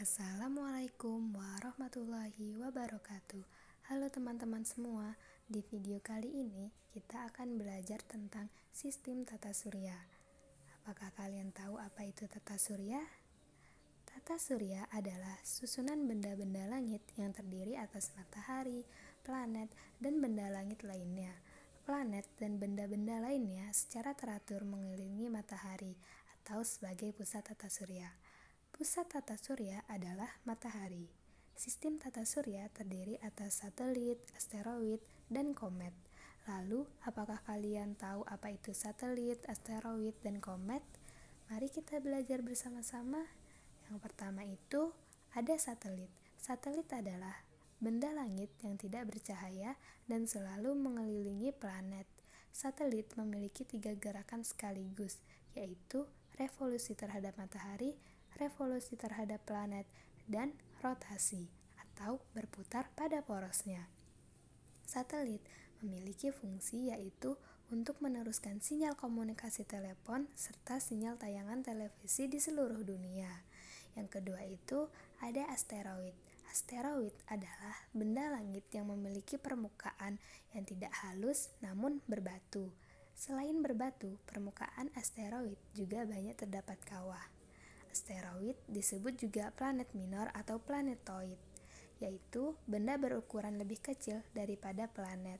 Assalamualaikum warahmatullahi wabarakatuh. Halo teman-teman semua, di video kali ini kita akan belajar tentang sistem tata surya. Apakah kalian tahu apa itu tata surya? Tata surya adalah susunan benda-benda langit yang terdiri atas matahari, planet, dan benda langit lainnya. Planet dan benda-benda lainnya secara teratur mengelilingi matahari atau sebagai pusat tata surya. Pusat tata surya adalah matahari. Sistem tata surya terdiri atas satelit, asteroid, dan komet. Lalu, apakah kalian tahu apa itu satelit, asteroid, dan komet? Mari kita belajar bersama-sama. Yang pertama itu ada satelit. Satelit adalah benda langit yang tidak bercahaya dan selalu mengelilingi planet. Satelit memiliki 3 gerakan sekaligus, yaitu revolusi terhadap matahari, revolusi terhadap planet, dan rotasi atau berputar pada porosnya. Satelit memiliki fungsi yaitu untuk meneruskan sinyal komunikasi telepon serta sinyal tayangan televisi di seluruh dunia. Yang kedua itu ada asteroid. Asteroid adalah benda langit yang memiliki permukaan yang tidak halus namun berbatu. Selain berbatu, permukaan asteroid juga banyak terdapat kawah. Asteroid disebut juga planet minor atau planetoid, yaitu benda berukuran lebih kecil daripada planet,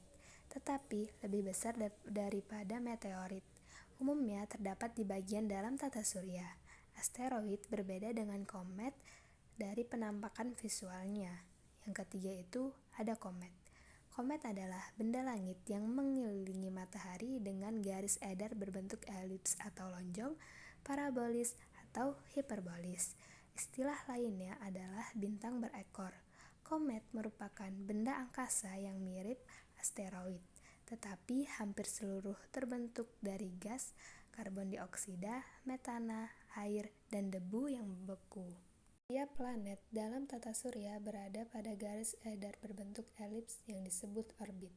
tetapi lebih besar daripada meteorit. Umumnya terdapat di bagian dalam tata surya. Asteroid berbeda dengan komet dari penampakan visualnya. Yang ketiga itu ada komet. Komet adalah benda langit yang mengelilingi matahari dengan garis edar berbentuk elips atau lonjong, parabolis, atau hiperbolis. Istilah lainnya adalah bintang berekor. Komet merupakan benda angkasa yang mirip asteroid, tetapi hampir seluruh terbentuk dari gas, karbon dioksida, metana, air, dan debu yang membeku. Tiap planet dalam tata surya berada pada garis edar berbentuk elips yang disebut orbit.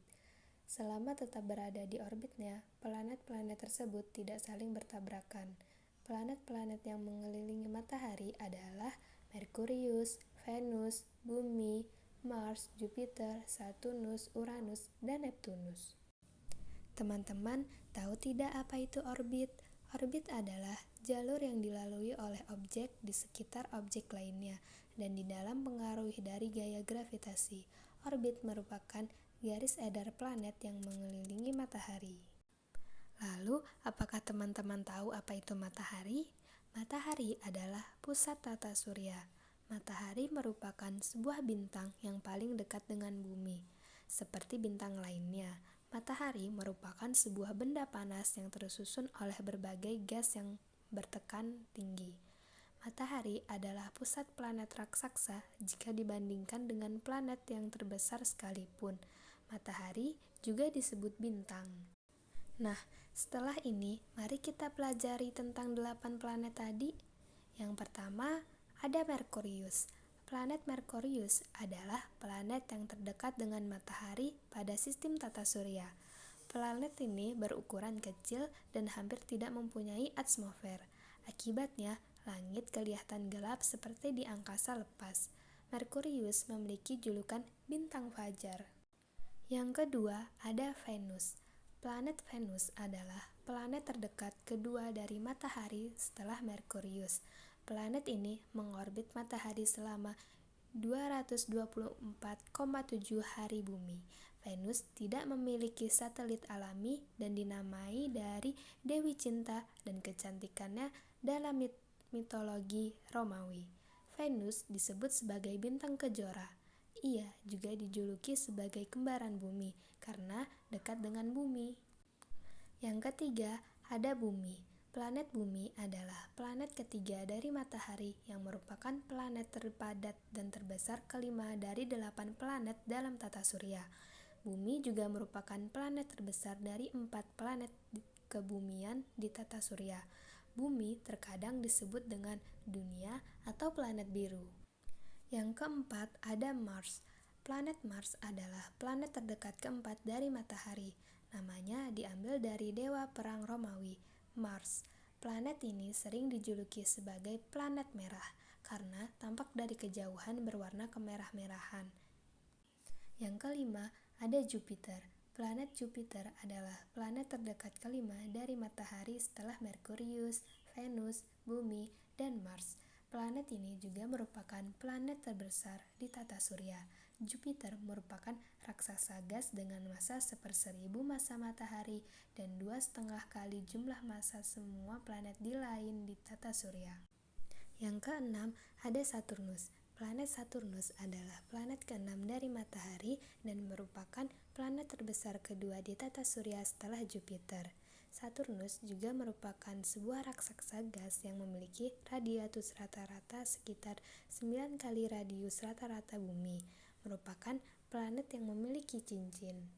Selama tetap berada di orbitnya, planet-planet tersebut tidak saling bertabrakan. Planet-planet yang mengelilingi matahari adalah Merkurius, Venus, Bumi, Mars, Jupiter, Saturnus, Uranus, dan Neptunus. Teman-teman, tahu tidak apa itu orbit? Orbit adalah jalur yang dilalui oleh objek di sekitar objek lainnya dan di dalam pengaruh dari gaya gravitasi. Orbit merupakan garis edar planet yang mengelilingi matahari. Lalu, apakah teman-teman tahu apa itu matahari? Matahari adalah pusat tata surya. Matahari merupakan sebuah bintang yang paling dekat dengan bumi. Seperti bintang lainnya, matahari merupakan sebuah benda panas yang tersusun oleh berbagai gas yang bertekan tinggi. Matahari adalah pusat planet raksasa jika dibandingkan dengan planet yang terbesar sekalipun. Matahari juga disebut bintang. Nah, setelah ini, mari kita pelajari tentang 8 planet tadi. Yang pertama, ada Merkurius. Planet Merkurius adalah planet yang terdekat dengan matahari pada sistem tata surya. Planet ini berukuran kecil dan hampir tidak mempunyai atmosfer. Akibatnya, langit kelihatan gelap seperti di angkasa lepas. Merkurius memiliki julukan bintang fajar. Yang kedua, ada Venus. Planet Venus adalah planet terdekat kedua dari matahari setelah Merkurius. Planet ini mengorbit matahari selama 224,7 hari bumi. Venus tidak memiliki satelit alami dan dinamai dari Dewi Cinta dan kecantikannya dalam mitologi Romawi. Venus disebut sebagai bintang kejora. Ia juga dijuluki sebagai kembaran bumi karena dekat dengan bumi. Yang ketiga, ada Bumi. Planet Bumi adalah planet ketiga dari matahari yang merupakan planet terpadat dan terbesar kelima dari 8 planet dalam tata surya. Bumi juga merupakan planet terbesar dari 4 planet kebumian di tata surya. Bumi terkadang disebut dengan dunia atau planet biru. Yang keempat, ada Mars. Planet Mars adalah planet terdekat keempat dari matahari. Namanya diambil dari dewa perang Romawi, Mars. Planet ini sering dijuluki sebagai planet merah karena tampak dari kejauhan berwarna kemerah-merahan. Yang kelima, ada Jupiter. Planet Jupiter adalah planet terdekat kelima dari matahari setelah Merkurius, Venus, Bumi, dan Mars. Planet ini juga merupakan planet terbesar di tata surya. Jupiter merupakan raksasa gas dengan massa 1/1000 massa matahari dan 2,5 kali jumlah massa semua planet lain di tata surya. Yang keenam, ada Saturnus. Planet Saturnus adalah planet keenam dari matahari dan merupakan planet terbesar kedua di tata surya setelah Jupiter. Saturnus juga merupakan sebuah raksasa gas yang memiliki radius rata-rata sekitar 9 kali radius rata-rata Bumi. Merupakan planet yang memiliki cincin.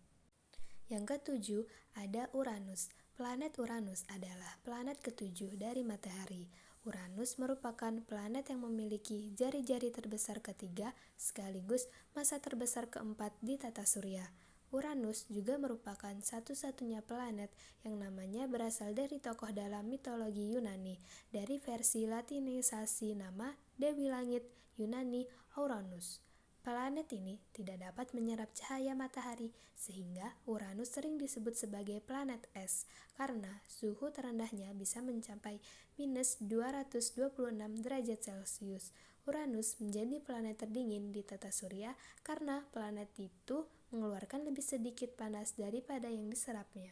Yang ketujuh, ada Uranus. Planet Uranus adalah planet ketujuh dari matahari. Uranus merupakan planet yang memiliki jari-jari terbesar ketiga sekaligus massa terbesar keempat di tata surya. Uranus juga merupakan satu-satunya planet yang namanya berasal dari tokoh dalam mitologi Yunani. Dari versi latinisasi nama Dewi Langit Yunani Uranus. Planet ini tidak dapat menyerap cahaya matahari sehingga Uranus sering disebut sebagai planet es karena suhu terendahnya bisa mencapai minus 226 derajat Celcius. Uranus menjadi planet terdingin di tata surya karena planet itu mengeluarkan lebih sedikit panas daripada yang diserapnya.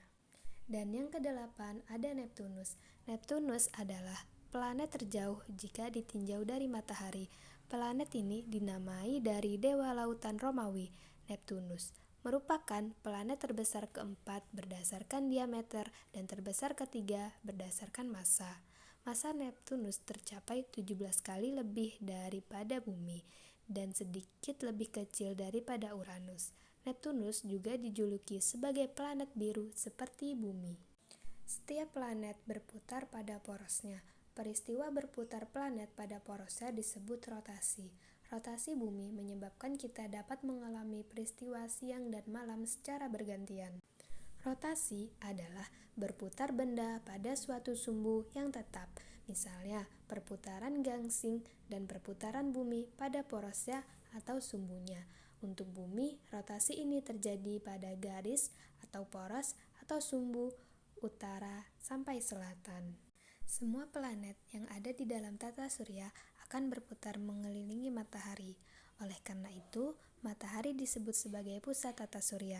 Dan yang kedelapan, ada Neptunus. Neptunus adalah planet terjauh jika ditinjau dari matahari. Planet ini dinamai dari dewa lautan Romawi. Neptunus merupakan planet terbesar keempat berdasarkan diameter dan terbesar ketiga berdasarkan massa. Massa Neptunus tercapai 17 kali lebih daripada Bumi dan sedikit lebih kecil daripada Uranus. Neptunus juga dijuluki sebagai planet biru seperti Bumi. Setiap planet berputar pada porosnya. Peristiwa berputar planet pada porosnya disebut rotasi. Rotasi bumi menyebabkan kita dapat mengalami peristiwa siang dan malam secara bergantian. Rotasi adalah berputar benda pada suatu sumbu yang tetap, misalnya perputaran gangsing dan perputaran bumi pada porosnya atau sumbunya. Untuk bumi, rotasi ini terjadi pada garis atau poros atau sumbu utara sampai selatan. Semua planet yang ada di dalam tata surya akan berputar mengelilingi matahari. Oleh karena itu, matahari disebut sebagai pusat tata surya.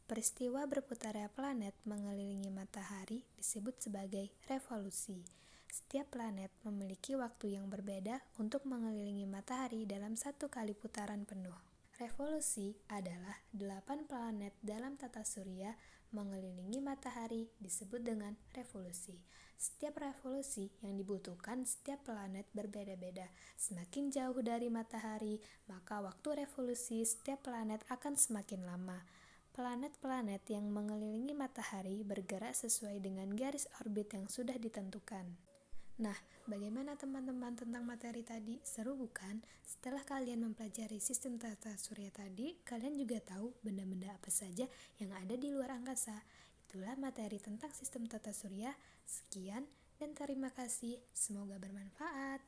Peristiwa berputarnya planet mengelilingi matahari disebut sebagai revolusi. Setiap planet memiliki waktu yang berbeda untuk mengelilingi matahari dalam satu kali putaran penuh. Revolusi adalah 8 planet dalam tata surya mengelilingi matahari disebut dengan revolusi. Setiap revolusi yang dibutuhkan setiap planet berbeda-beda. Semakin jauh dari matahari, maka waktu revolusi setiap planet akan semakin lama. Planet-planet yang mengelilingi matahari bergerak sesuai dengan garis orbit yang sudah ditentukan. Nah, bagaimana teman-teman tentang materi tadi? Seru bukan? Setelah kalian mempelajari sistem tata surya tadi, kalian juga tahu benda-benda apa saja yang ada di luar angkasa. Itulah materi tentang sistem tata surya. Sekian dan terima kasih. Semoga bermanfaat.